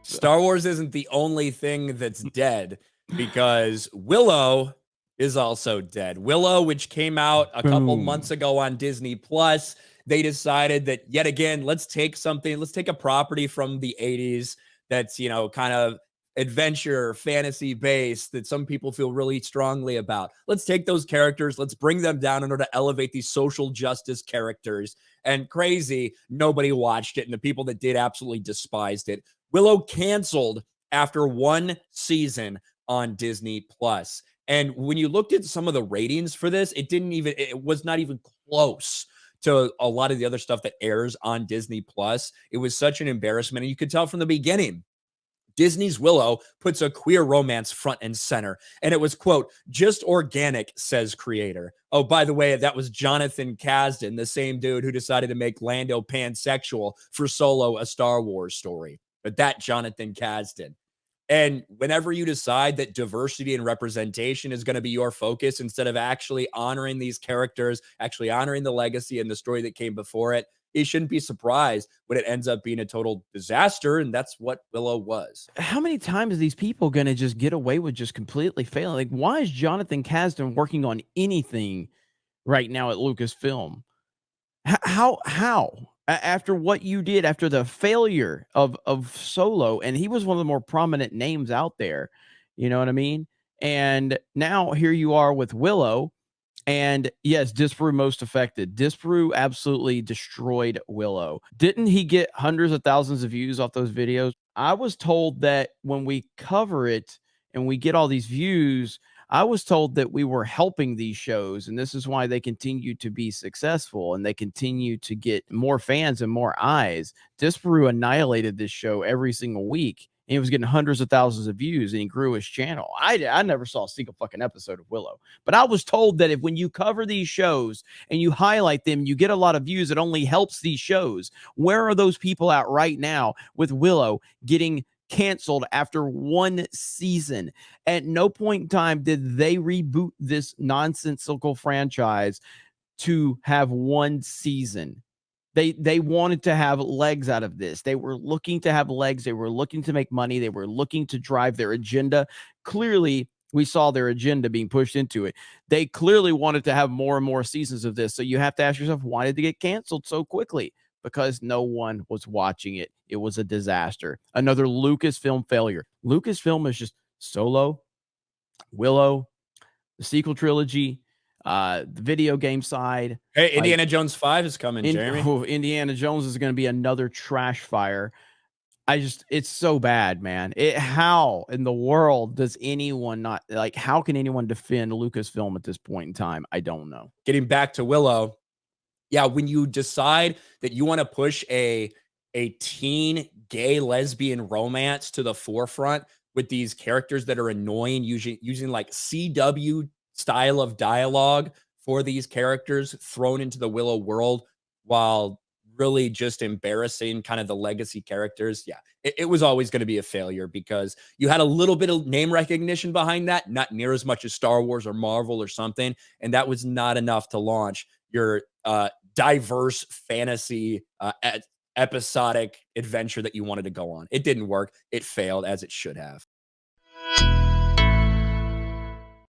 Star Wars isn't the only thing that's dead, because Willow is also dead. Willow, which came out a couple months ago on Disney Plus, they decided that yet again, let's take a property from the 80s that's, kind of adventure fantasy based that some people feel really strongly about. Let's take those characters, let's bring them down in order to elevate these social justice characters. And crazy, nobody watched it, and the people that did absolutely despised it. Willow canceled after one season on Disney Plus. And when you looked at some of the ratings for this, it was not even close to a lot of the other stuff that airs on Disney Plus. It was such an embarrassment. And you could tell from the beginning, Disney's Willow puts a queer romance front and center. And it was, quote, just organic, says creator. Oh, by the way, that was Jonathan Kasdan, the same dude who decided to make Lando pansexual for Solo, a Star Wars story. But that Jonathan Kasdan. And whenever you decide that diversity and representation is going to be your focus, instead of actually honoring these characters, actually honoring the legacy and the story that came before it, you shouldn't be surprised when it ends up being a total disaster. And that's what Willow was. How many times are these people going to just get away with just completely failing? Like, why is Jonathan Kasdan working on anything right now at Lucasfilm? How? After what you did, after the failure of Solo, and he was one of the more prominent names out there, you know what I mean? And now here you are with Willow, and yes, Disparu most affected. Disparu absolutely destroyed Willow. Didn't he get hundreds of thousands of views off those videos? I was told that when we cover it and we get all these views, I was told that we were helping these shows, and this is why they continue to be successful and they continue to get more fans and more eyes. Disparu annihilated this show every single week, and he was getting hundreds of thousands of views, and he grew his channel. I never saw a single fucking episode of Willow, but I was told that if when you cover these shows and you highlight them, you get a lot of views, it only helps these shows. Where are those people at right now with Willow getting canceled after one season? At no point in time did they reboot this nonsensical franchise to have one season. They wanted to have legs out of this. They were looking to have legs. They were looking to make money. They were looking to drive their agenda. Clearly, we saw their agenda being pushed into it. They clearly wanted to have more and more seasons of this. So you have to ask yourself, why did they get canceled so quickly? Because no one was watching it. It was a disaster. Another Lucasfilm failure. Lucasfilm is just Solo, Willow, the sequel trilogy, the video game side. Hey, Indiana Jones 5 is coming, Jeremy. Indiana Jones is going to be another trash fire. It's so bad, man. How in the world does anyone not, like, how can anyone defend Lucasfilm at this point in time? I don't know. Getting back to Willow. Yeah, when you decide that you want to push a teen gay lesbian romance to the forefront with these characters that are annoying, using like CW style of dialogue for these characters thrown into the Willow world, while really just embarrassing kind of the legacy characters. Yeah, it was always going to be a failure, because you had a little bit of name recognition behind that, not near as much as Star Wars or Marvel or something. And that was not enough to launch your diverse fantasy episodic adventure that you wanted to go on. It didn't work. It failed, as it should have.